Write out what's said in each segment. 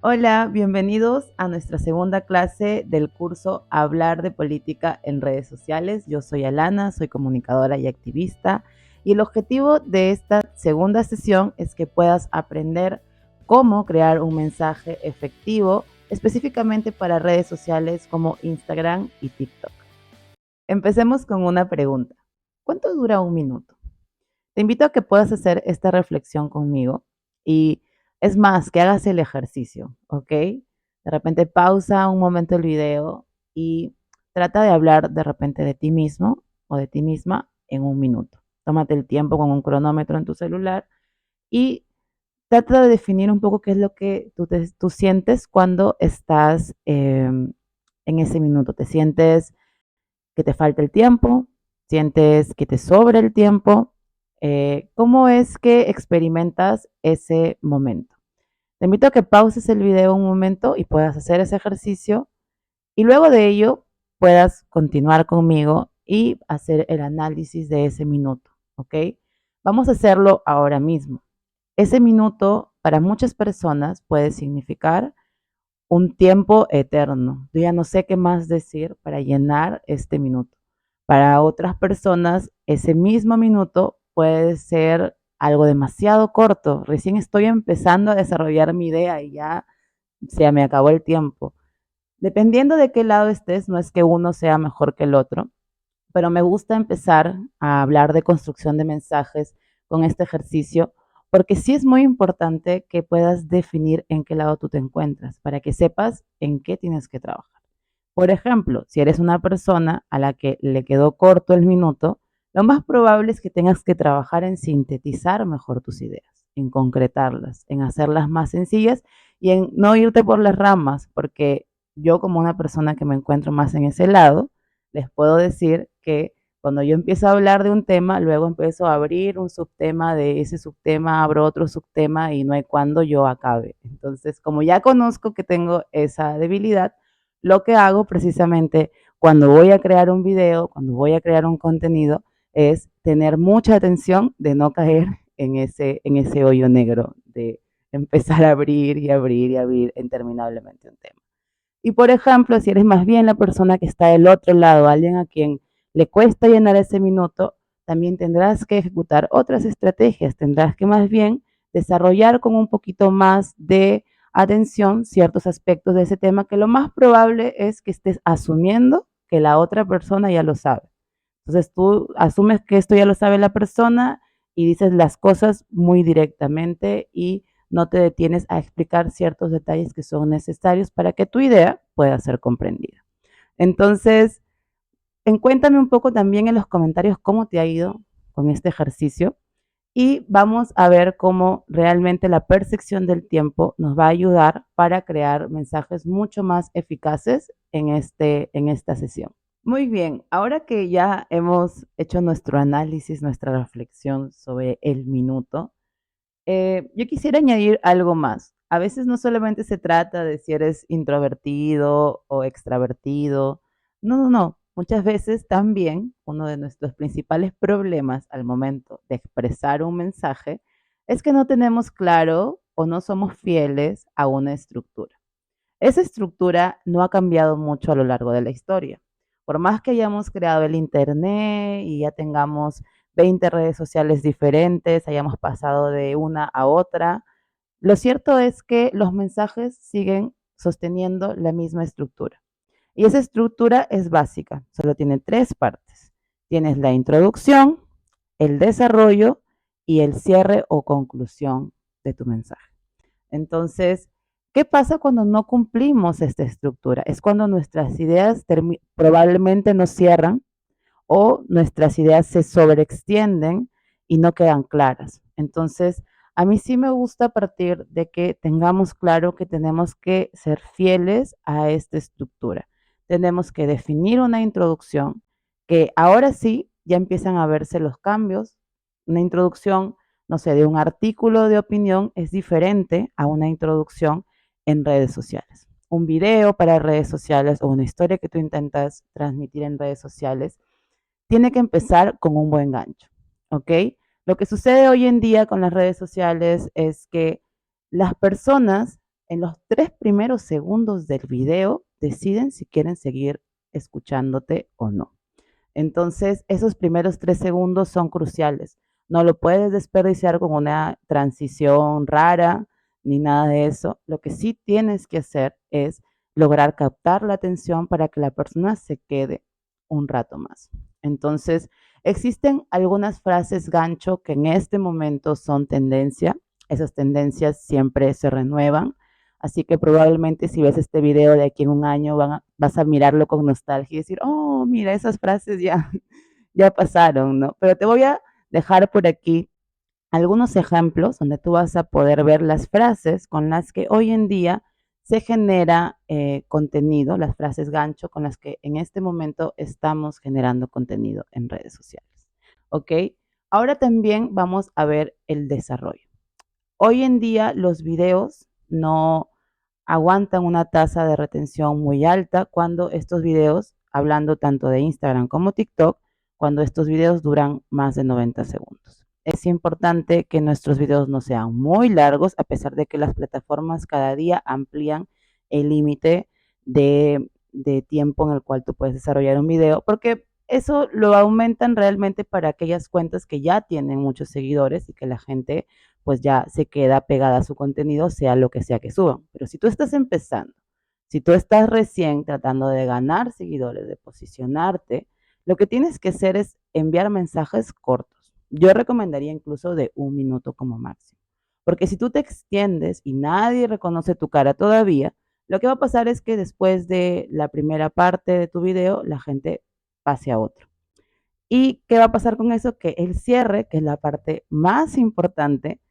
Hola, bienvenidos a nuestra segunda clase del curso Hablar de Política en Redes Sociales. Yo soy Alana, soy comunicadora y activista, y el objetivo de esta segunda sesión es que puedas aprender cómo crear un mensaje efectivo específicamente para redes sociales como Instagram y TikTok. Empecemos con una pregunta. ¿Cuánto dura un minuto? Te invito a que puedas hacer esta reflexión conmigo y es más, que hagas el ejercicio, ¿ok? De repente pausa un momento el video y trata de hablar de repente de ti mismo o de ti misma en un minuto. Tómate el tiempo con un cronómetro en tu celular y trata de definir un poco qué es lo que tú sientes cuando estás en ese minuto. ¿Te sientes que te falta el tiempo? ¿Sientes que te sobra el tiempo? ¿Cómo es que experimentas ese momento? Te invito a que pauses el video un momento y puedas hacer ese ejercicio y luego de ello puedas continuar conmigo y hacer el análisis de ese minuto, ¿ok? Vamos a hacerlo ahora mismo. Ese minuto para muchas personas puede significar un tiempo eterno. Yo ya no sé qué más decir para llenar este minuto. Para otras personas, ese mismo minuto puede ser algo demasiado corto. Recién estoy empezando a desarrollar mi idea y ya se me acabó el tiempo. Dependiendo de qué lado estés, no es que uno sea mejor que el otro, pero me gusta empezar a hablar de construcción de mensajes con este ejercicio, porque sí es muy importante que puedas definir en qué lado tú te encuentras, para que sepas en qué tienes que trabajar. Por ejemplo, si eres una persona a la que le quedó corto el minuto, lo más probable es que tengas que trabajar en sintetizar mejor tus ideas, en concretarlas, en hacerlas más sencillas y en no irte por las ramas, porque yo como una persona que me encuentro más en ese lado, les puedo decir que cuando yo empiezo a hablar de un tema, luego empiezo a abrir un subtema, de ese subtema abro otro subtema y no hay cuando yo acabe. Entonces, como ya conozco que tengo esa debilidad, lo que hago precisamente cuando voy a crear un video, cuando voy a crear un contenido, es tener mucha atención de no caer en ese hoyo negro, de empezar a abrir y abrir y abrir interminablemente un tema. Y por ejemplo, si eres más bien la persona que está del otro lado, alguien a quien le cuesta llenar ese minuto, también tendrás que ejecutar otras estrategias, tendrás que más bien desarrollar con un poquito más de atención ciertos aspectos de ese tema que lo más probable es que estés asumiendo que la otra persona ya lo sabe. Entonces tú asumes que esto ya lo sabe la persona y dices las cosas muy directamente y no te detienes a explicar ciertos detalles que son necesarios para que tu idea pueda ser comprendida. Entonces, cuéntame un poco también en los comentarios cómo te ha ido con este ejercicio y vamos a ver cómo realmente la percepción del tiempo nos va a ayudar para crear mensajes mucho más eficaces en esta sesión. Muy bien, ahora que ya hemos hecho nuestro análisis, nuestra reflexión sobre el minuto, yo quisiera añadir algo más. A veces no solamente se trata de si eres introvertido o extravertido. No, no, no. Muchas veces también uno de nuestros principales problemas al momento de expresar un mensaje es que no tenemos claro o no somos fieles a una estructura. Esa estructura no ha cambiado mucho a lo largo de la historia. Por más que hayamos creado el Internet y ya tengamos 20 redes sociales diferentes, hayamos pasado de una a otra, lo cierto es que los mensajes siguen sosteniendo la misma estructura. Y esa estructura es básica, solo tiene tres partes. Tienes la introducción, el desarrollo y el cierre o conclusión de tu mensaje. Entonces, ¿qué pasa cuando no cumplimos esta estructura? Es cuando nuestras ideas probablemente nos cierran o nuestras ideas se sobreextienden y no quedan claras. Entonces, a mí sí me gusta partir de que tengamos claro que tenemos que ser fieles a esta estructura. Tenemos que definir una introducción que ahora sí ya empiezan a verse los cambios. Una introducción, no sé, de un artículo de opinión es diferente a una introducción en redes sociales. Un video para redes sociales o una historia que tú intentas transmitir en redes sociales tiene que empezar con un buen gancho, ¿ok? Lo que sucede hoy en día con las redes sociales es que las personas en los 3 primeros segundos del video deciden si quieren seguir escuchándote o no. Entonces, esos primeros 3 segundos son cruciales. No lo puedes desperdiciar con una transición rara ni nada de eso. Lo que sí tienes que hacer es lograr captar la atención para que la persona se quede un rato más. Entonces, existen algunas frases gancho que en este momento son tendencia. Esas tendencias siempre se renuevan. Así que probablemente si ves este video de aquí en un año vas a mirarlo con nostalgia y decir, oh, mira, esas frases ya, ya pasaron, ¿no? Pero te voy a dejar por aquí algunos ejemplos donde tú vas a poder ver las frases con las que hoy en día se genera contenido, las frases gancho con las que en este momento estamos generando contenido en redes sociales. ¿Ok? Ahora también vamos a ver el desarrollo. Hoy en día los videos no aguantan una tasa de retención muy alta cuando estos videos, hablando tanto de Instagram como TikTok, cuando estos videos duran más de 90 segundos. Es importante que nuestros videos no sean muy largos, a pesar de que las plataformas cada día amplían el límite de tiempo en el cual tú puedes desarrollar un video, porque eso lo aumentan realmente para aquellas cuentas que ya tienen muchos seguidores y que la gente pues ya se queda pegada a su contenido, sea lo que sea que suban. Pero si tú estás empezando, si tú estás recién tratando de ganar seguidores, de posicionarte, lo que tienes que hacer es enviar mensajes cortos. Yo recomendaría incluso de 1 minuto como máximo. Porque si tú te extiendes y nadie reconoce tu cara todavía, lo que va a pasar es que después de la primera parte de tu video, la gente pase a otro. ¿Y qué va a pasar con eso? Que el cierre, que es la parte más importante,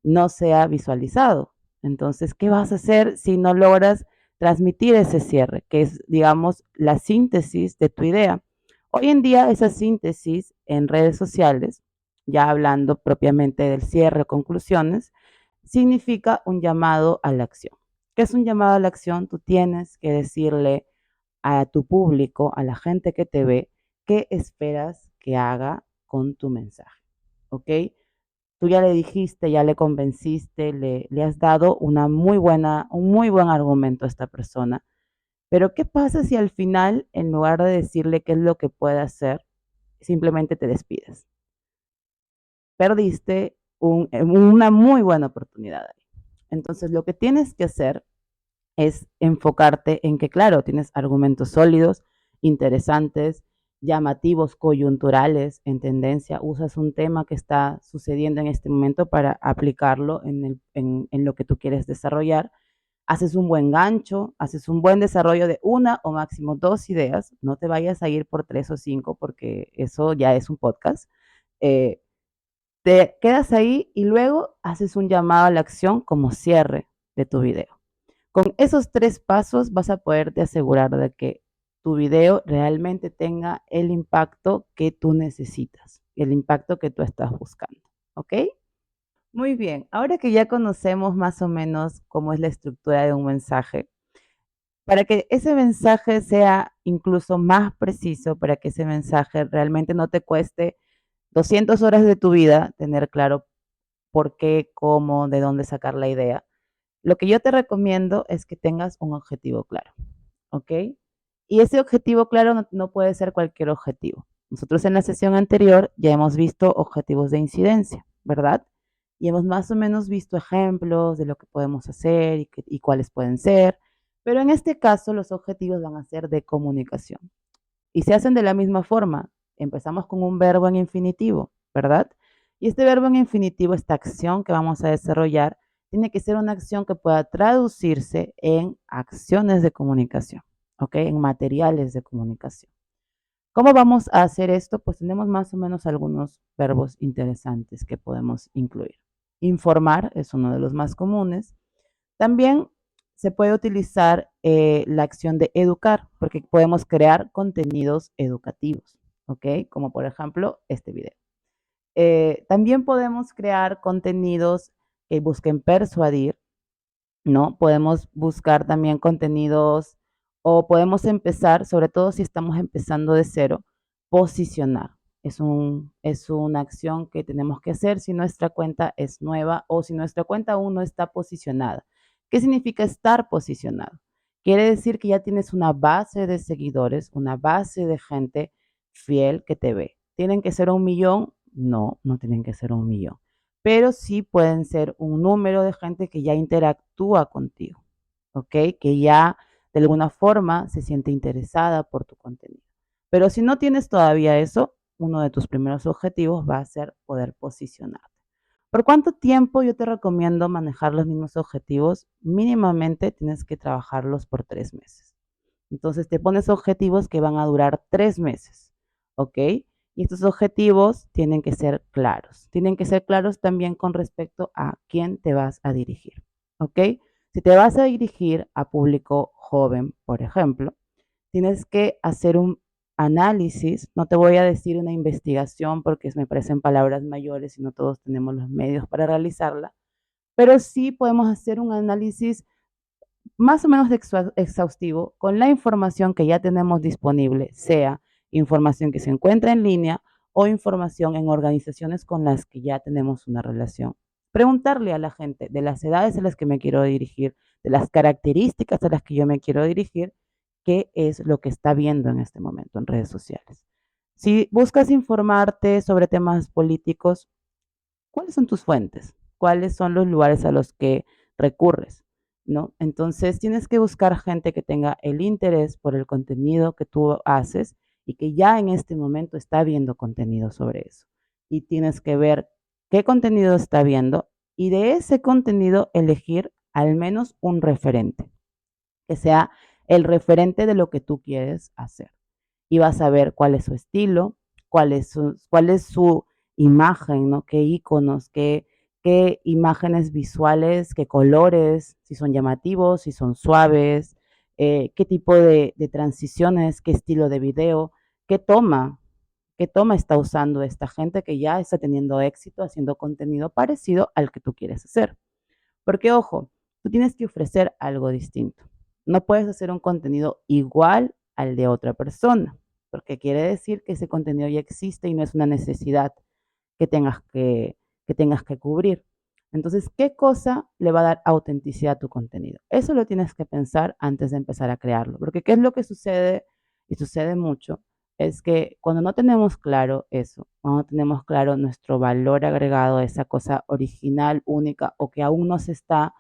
no sea visualizado. Entonces, ¿qué vas a hacer si no logras transmitir ese cierre, que es, digamos, la síntesis de tu idea? Hoy en día, esa síntesis en redes sociales, ya hablando propiamente del cierre o conclusiones, significa un llamado a la acción. ¿Qué es un llamado a la acción? Tú tienes que decirle a tu público, a la gente que te ve, qué esperas que haga con tu mensaje. ¿Ok? Tú ya le dijiste, ya le convenciste, le has dado un muy buen argumento a esta persona. Pero ¿qué pasa si al final, en lugar de decirle qué es lo que puede hacer, simplemente te despides? Perdiste una muy buena oportunidad ahí. Entonces, lo que tienes que hacer es enfocarte en que, claro, tienes argumentos sólidos, interesantes, llamativos, coyunturales, en tendencia, usas un tema que está sucediendo en este momento para aplicarlo en lo que tú quieres desarrollar, haces un buen gancho, haces un buen desarrollo de una o máximo 2 ideas, no te vayas a ir por 3 o 5 porque eso ya es un podcast. Eh, Te quedas ahí y luego haces un llamado a la acción como cierre de tu video. Con esos 3 pasos vas a poderte asegurar de que tu video realmente tenga el impacto que tú necesitas, el impacto que tú estás buscando. ¿Ok? Muy bien, ahora que ya conocemos más o menos cómo es la estructura de un mensaje, para que ese mensaje sea incluso más preciso, para que ese mensaje realmente no te cueste 200 horas de tu vida tener claro por qué, cómo, de dónde sacar la idea. Lo que yo te recomiendo es que tengas un objetivo claro, ¿ok? Y ese objetivo claro no puede ser cualquier objetivo. Nosotros en la sesión anterior ya hemos visto objetivos de incidencia, ¿verdad? Y hemos más o menos visto ejemplos de lo que podemos hacer y cuáles pueden ser, pero en este caso los objetivos van a ser de comunicación. Y se hacen de la misma forma. Empezamos con un verbo en infinitivo, ¿verdad? Y este verbo en infinitivo, esta acción que vamos a desarrollar, tiene que ser una acción que pueda traducirse en acciones de comunicación, ¿ok? En materiales de comunicación. ¿Cómo vamos a hacer esto? Pues tenemos más o menos algunos verbos interesantes que podemos incluir. Informar es uno de los más comunes. También se puede utilizar la acción de educar, porque podemos crear contenidos educativos, ¿ok? Como por ejemplo este video. También podemos crear contenidos que busquen persuadir, ¿no? Podemos buscar también contenidos o podemos empezar, sobre todo si estamos empezando de cero, posicionar. Es una acción que tenemos que hacer si nuestra cuenta es nueva o si nuestra cuenta aún no está posicionada. ¿Qué significa estar posicionado? Quiere decir que ya tienes una base de seguidores, una base de gente fiel que te ve. ¿Tienen que ser 1 millón? No, no tienen que ser 1 millón, pero sí pueden ser un número de gente que ya interactúa contigo, ¿ok? Que ya de alguna forma se siente interesada por tu contenido. Pero si no tienes todavía eso, uno de tus primeros objetivos va a ser poder posicionarte. ¿Por cuánto tiempo yo te recomiendo manejar los mismos objetivos? Mínimamente tienes que trabajarlos por 3 meses. Entonces te pones objetivos que van a durar 3 meses, ¿ok? Y estos objetivos tienen que ser claros. Tienen que ser claros también con respecto a quién te vas a dirigir, ¿ok? Si te vas a dirigir a público joven, por ejemplo, tienes que hacer un análisis, no te voy a decir una investigación porque me parecen palabras mayores y no todos tenemos los medios para realizarla, pero sí podemos hacer un análisis más o menos exhaustivo con la información que ya tenemos disponible, sea información que se encuentra en línea o información en organizaciones con las que ya tenemos una relación. Preguntarle a la gente de las edades a las que me quiero dirigir, de las características a las que yo me quiero dirigir, qué es lo que está viendo en este momento en redes sociales. Si buscas informarte sobre temas políticos, ¿cuáles son tus fuentes? ¿Cuáles son los lugares a los que recurres? ¿No? Entonces tienes que buscar gente que tenga el interés por el contenido que tú haces y que ya en este momento está viendo contenido sobre eso. Y tienes que ver qué contenido está viendo y de ese contenido elegir al menos un referente, que sea el referente de lo que tú quieres hacer. Y vas a ver cuál es su estilo, cuál es su imagen, ¿no? Qué iconos, qué imágenes visuales, qué colores, si son llamativos, si son suaves, qué tipo de transiciones, qué estilo de video, qué toma, qué toma está usando esta gente que ya está teniendo éxito haciendo contenido parecido al que tú quieres hacer. Porque, ojo, tú tienes que ofrecer algo distinto. No puedes hacer un contenido igual al de otra persona, porque quiere decir que ese contenido ya existe y no es una necesidad que tengas que cubrir. Entonces, ¿qué cosa le va a dar autenticidad a tu contenido? Eso lo tienes que pensar antes de empezar a crearlo, porque ¿qué es lo que sucede? Y sucede mucho, es que cuando no tenemos claro eso, cuando no tenemos claro nuestro valor agregado, esa cosa original, única, o que aún no se está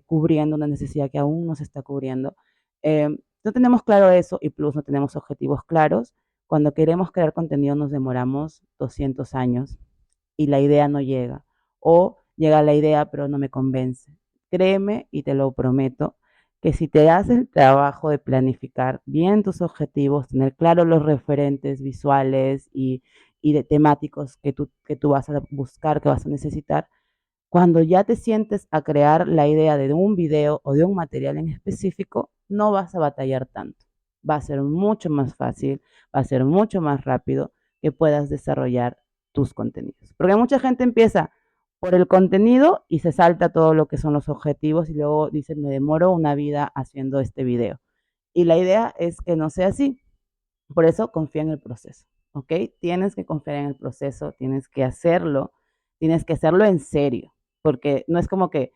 cubriendo, una necesidad que aún no se está cubriendo, no tenemos claro eso y plus no tenemos objetivos claros. Cuando queremos crear contenido nos demoramos 200 años y la idea no llega. O llega la idea pero no me convence. Créeme y te lo prometo que si te das el trabajo de planificar bien tus objetivos, tener claros los referentes visuales y de temáticos que tú vas a buscar, que vas a necesitar, cuando ya te sientes a crear la idea de un video o de un material en específico, no vas a batallar tanto. Va a ser mucho más fácil, va a ser mucho más rápido que puedas desarrollar tus contenidos. Porque mucha gente empieza por el contenido y se salta todo lo que son los objetivos y luego dice, me demoro una vida haciendo este video. Y la idea es que no sea así. Por eso confía en el proceso, ¿ok? Tienes que confiar en el proceso, tienes que hacerlo en serio, porque no es como que,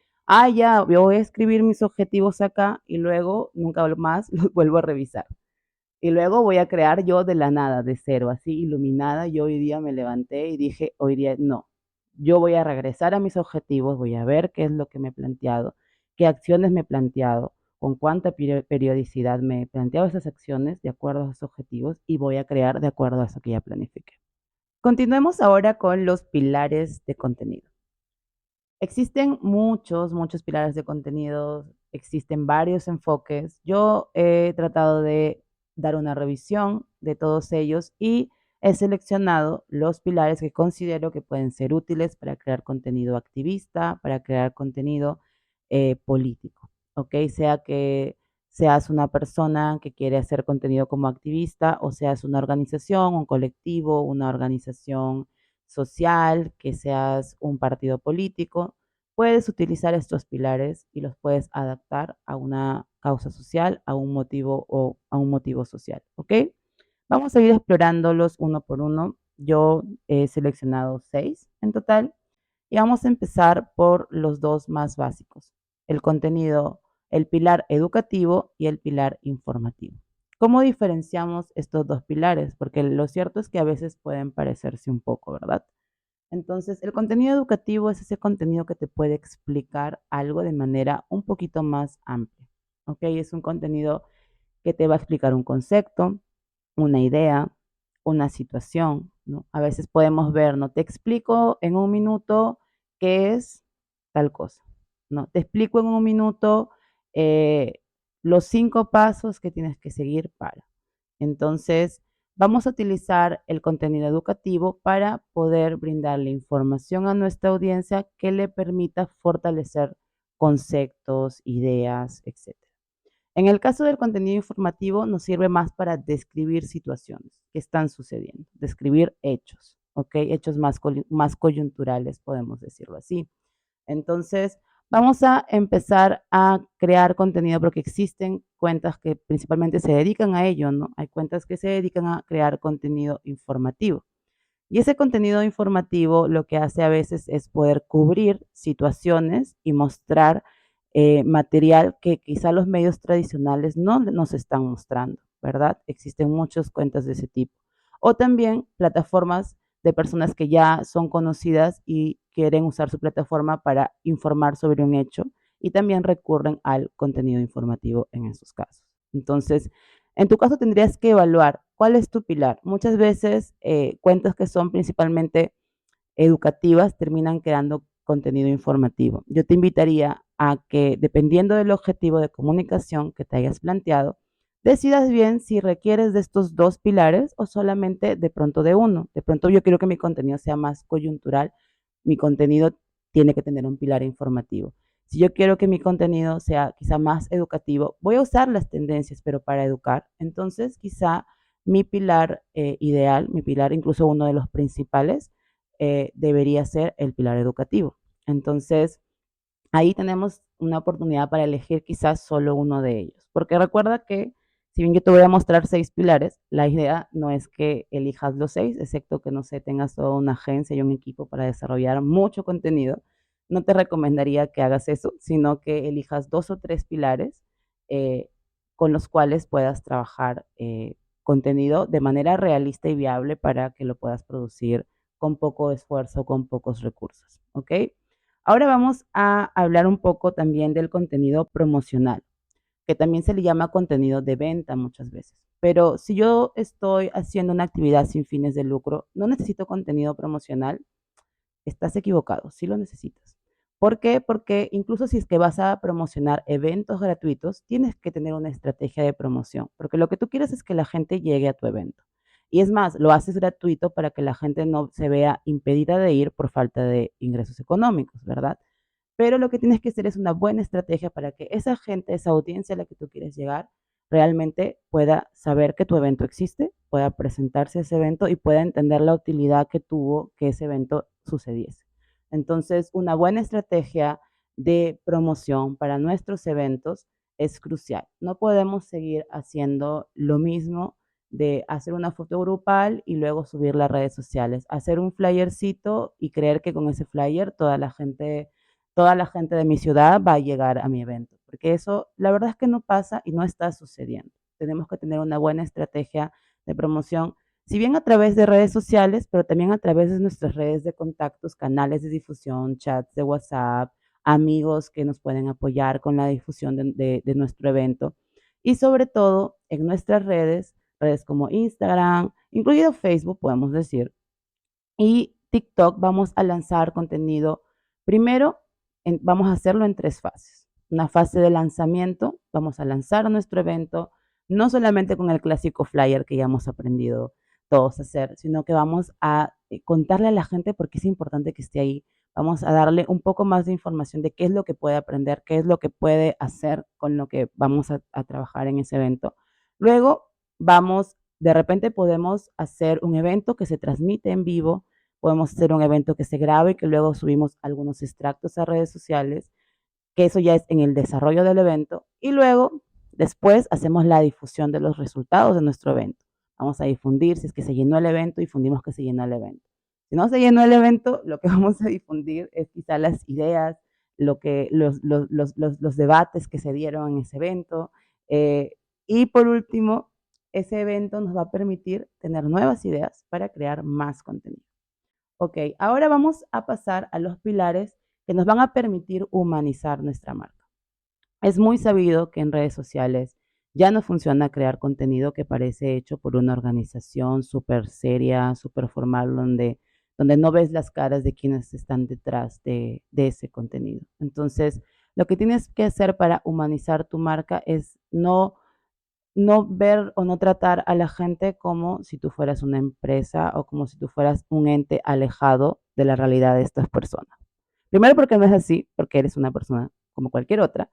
ya, yo voy a escribir mis objetivos acá y luego nunca más los vuelvo a revisar. Y luego voy a crear yo de la nada, de cero, así iluminada. Yo hoy día me levanté y dije, hoy día no, yo voy a regresar a mis objetivos, voy a ver qué es lo que me he planteado, qué acciones me he planteado, con cuánta periodicidad me he planteado esas acciones de acuerdo a esos objetivos y voy a crear de acuerdo a eso que ya planifiqué. Continuemos ahora con los pilares de contenido. Existen muchos pilares de contenido, existen varios enfoques. Yo he tratado de dar una revisión de todos ellos y he seleccionado los pilares que considero que pueden ser útiles para crear contenido activista, para crear contenido político, ¿ok? Sea que seas una persona que quiere hacer contenido como activista o seas una organización, un colectivo, una organización social, que seas un partido político, puedes utilizar estos pilares y los puedes adaptar a una causa social, a un motivo o a un motivo social, ¿ok? Vamos a ir explorándolos uno por uno. Yo he seleccionado 6 en total y vamos a empezar por los dos más básicos. el contenido, el pilar educativo y el pilar informativo. ¿Cómo diferenciamos estos dos pilares? Porque lo cierto es que a veces pueden parecerse un poco, ¿verdad? Entonces, el contenido educativo es ese contenido que te puede explicar algo de manera un poquito más amplia, ¿ok? Es un contenido que te va a explicar un concepto, una idea, una situación, ¿no? A veces podemos ver, ¿no? Te explico en un minuto qué es tal cosa, ¿no? Te explico en un minuto eh, los 5 pasos que tienes que seguir para. Entonces, vamos a utilizar el contenido educativo para poder brindarle información a nuestra audiencia que le permita fortalecer conceptos, ideas, etc. En el caso del contenido informativo, nos sirve más para describir situaciones que están sucediendo, describir hechos, ¿ok? Hechos más coyunturales, podemos decirlo así. Entonces, vamos a empezar a crear contenido porque existen cuentas que principalmente se dedican a ello, ¿no? Hay cuentas que se dedican a crear contenido informativo. Y ese contenido informativo lo que hace a veces es poder cubrir situaciones y mostrar material que quizá los medios tradicionales no nos están mostrando, ¿verdad? Existen muchas cuentas de ese tipo. O también plataformas de personas que ya son conocidas y quieren usar su plataforma para informar sobre un hecho y también recurren al contenido informativo en esos casos. Entonces, en tu caso tendrías que evaluar cuál es tu pilar. Muchas veces cuentas que son principalmente educativas terminan creando contenido informativo. Yo te invitaría a que, dependiendo del objetivo de comunicación que te hayas planteado, decidas bien si requieres de estos dos pilares o solamente de pronto de uno. De pronto yo quiero que mi contenido sea más coyuntural, mi contenido tiene que tener un pilar informativo. Si yo quiero que mi contenido sea quizá más educativo, voy a usar las tendencias, pero para educar. Entonces, quizá mi pilar ideal, mi pilar incluso uno de los principales, debería ser el pilar educativo. Entonces, ahí tenemos una oportunidad para elegir quizás solo uno de ellos. Porque recuerda que si bien yo te voy a mostrar 6 pilares, la idea no es que elijas los 6, excepto que no sé, tengas toda una agencia y un equipo para desarrollar mucho contenido. No te recomendaría que hagas eso, sino que elijas 2 o 3 pilares eh, con los cuales puedas trabajar contenido de manera realista y viable para que lo puedas producir con poco esfuerzo, con pocos recursos. ¿Ok? Ahora vamos a hablar un poco también del contenido promocional, que también se le llama contenido de venta muchas veces. Pero si yo estoy haciendo una actividad sin fines de lucro, no necesito contenido promocional, estás equivocado, sí lo necesitas. ¿Por qué? Porque incluso si es que vas a promocionar eventos gratuitos, tienes que tener una estrategia de promoción, porque lo que tú quieres es que la gente llegue a tu evento. Y es más, lo haces gratuito para que la gente no se vea impedida de ir por falta de ingresos económicos, ¿verdad? Pero lo que tienes que hacer es una buena estrategia para que esa gente, esa audiencia a la que tú quieres llegar, realmente pueda saber que tu evento existe, pueda presentarse a ese evento y pueda entender la utilidad que tuvo que ese evento sucediese. Entonces, una buena estrategia de promoción para nuestros eventos es crucial. No podemos seguir haciendo lo mismo de hacer una foto grupal y luego subir las redes sociales, hacer un flyercito y creer que con ese flyer toda la gente de mi ciudad va a llegar a mi evento, porque eso la verdad es que no pasa y no está sucediendo. Tenemos que tener una buena estrategia de promoción, si bien a través de redes sociales, pero también a través de nuestras redes de contactos, canales de difusión, chats de WhatsApp, amigos que nos pueden apoyar con la difusión de nuestro evento y sobre todo en nuestras redes como Instagram, incluido Facebook, podemos decir, y TikTok. Vamos a lanzar contenido. Primero, vamos a hacerlo en 3 fases. Una fase de lanzamiento, vamos a lanzar nuestro evento, no solamente con el clásico flyer que ya hemos aprendido todos a hacer, sino que vamos a contarle a la gente por qué es importante que esté ahí. Vamos a darle un poco más de información de qué es lo que puede aprender, qué es lo que puede hacer con lo que vamos a trabajar en ese evento. Luego, de repente podemos hacer un evento que se transmite en vivo. Podemos hacer un evento que se grabe y que luego subimos algunos extractos a redes sociales, que eso ya es en el desarrollo del evento. Y luego, después, hacemos la difusión de los resultados de nuestro evento. Vamos a difundir, si es que se llenó el evento, difundimos que se llenó el evento. Si no se llenó el evento, lo que vamos a difundir es quizá las ideas, los debates que se dieron en ese evento. Y por último, ese evento nos va a permitir tener nuevas ideas para crear más contenido. Ok, ahora vamos a pasar a los pilares que nos van a permitir humanizar nuestra marca. Es muy sabido que en redes sociales ya no funciona crear contenido que parece hecho por una organización súper seria, súper formal, donde no ves las caras de quienes están detrás de ese contenido. Entonces, lo que tienes que hacer para humanizar tu marca es no ver o no tratar a la gente como si tú fueras una empresa o como si tú fueras un ente alejado de la realidad de estas personas. Primero porque no es así, porque eres una persona como cualquier otra,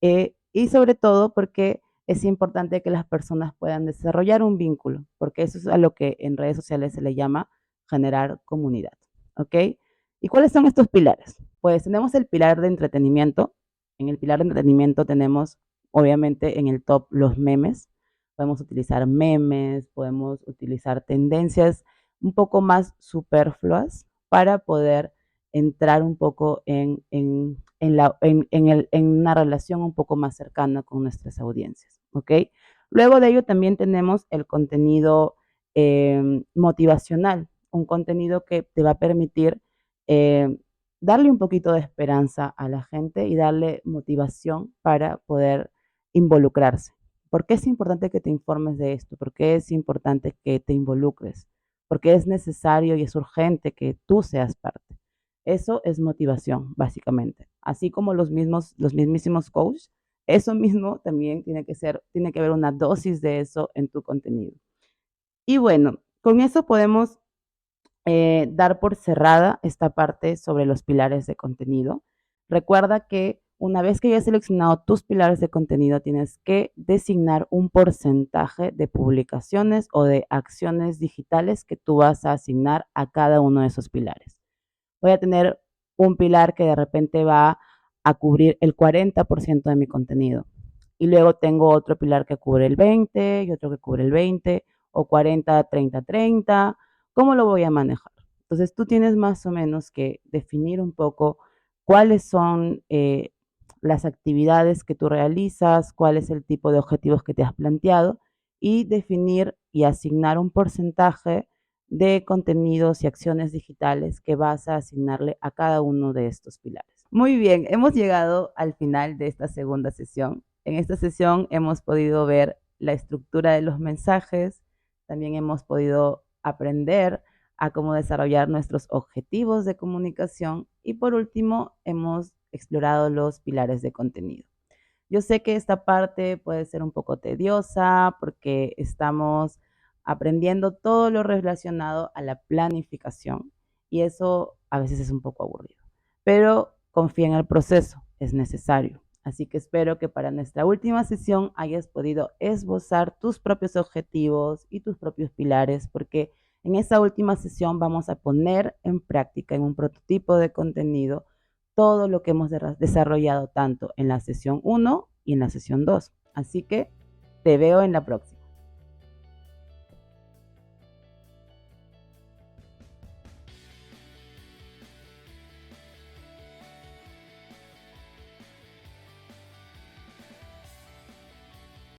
y sobre todo porque es importante que las personas puedan desarrollar un vínculo, porque eso es a lo que en redes sociales se le llama generar comunidad, ¿ok? ¿Y cuáles son estos pilares? Pues tenemos el pilar de entretenimiento. En el pilar de entretenimiento tenemos, obviamente, en el top los memes. Podemos utilizar memes, podemos utilizar tendencias un poco más superfluas para poder entrar un poco en una relación un poco más cercana con nuestras audiencias, ¿ok? Luego de ello también tenemos el contenido motivacional, un contenido que te va a permitir eh, darle un poquito de esperanza a la gente y darle motivación para poder involucrarse. ¿Por qué es importante que te informes de esto? ¿Por qué es importante que te involucres? Porque es necesario y es urgente que tú seas parte. Eso es motivación, básicamente. Así como los mismísimos coaches, eso mismo también tiene que haber una dosis de eso en tu contenido. Y bueno, con eso podemos dar por cerrada esta parte sobre los pilares de contenido. Recuerda que una vez que hayas seleccionado tus pilares de contenido, tienes que designar un porcentaje de publicaciones o de acciones digitales que tú vas a asignar a cada uno de esos pilares. Voy a tener un pilar que de repente va a cubrir el 40% de mi contenido. Y luego tengo otro pilar que cubre el 20 y otro que cubre el 20 o 40, 30, 30. ¿Cómo lo voy a manejar? Entonces tú tienes más o menos que definir un poco cuáles son las actividades que tú realizas, cuál es el tipo de objetivos que te has planteado y definir y asignar un porcentaje de contenidos y acciones digitales que vas a asignarle a cada uno de estos pilares. Muy bien, hemos llegado al final de esta segunda sesión. En esta sesión hemos podido ver la estructura de los mensajes, también hemos podido aprender a cómo desarrollar nuestros objetivos de comunicación y por último hemos explorado los pilares de contenido. Yo sé que esta parte puede ser un poco tediosa porque estamos aprendiendo todo lo relacionado a la planificación y eso a veces es un poco aburrido, pero confía en el proceso, es necesario. Así que espero que para nuestra última sesión hayas podido esbozar tus propios objetivos y tus propios pilares, porque en esa última sesión vamos a poner en práctica en un prototipo de contenido todo lo que hemos desarrollado tanto en la sesión 1 y en la sesión 2. Así que te veo en la próxima.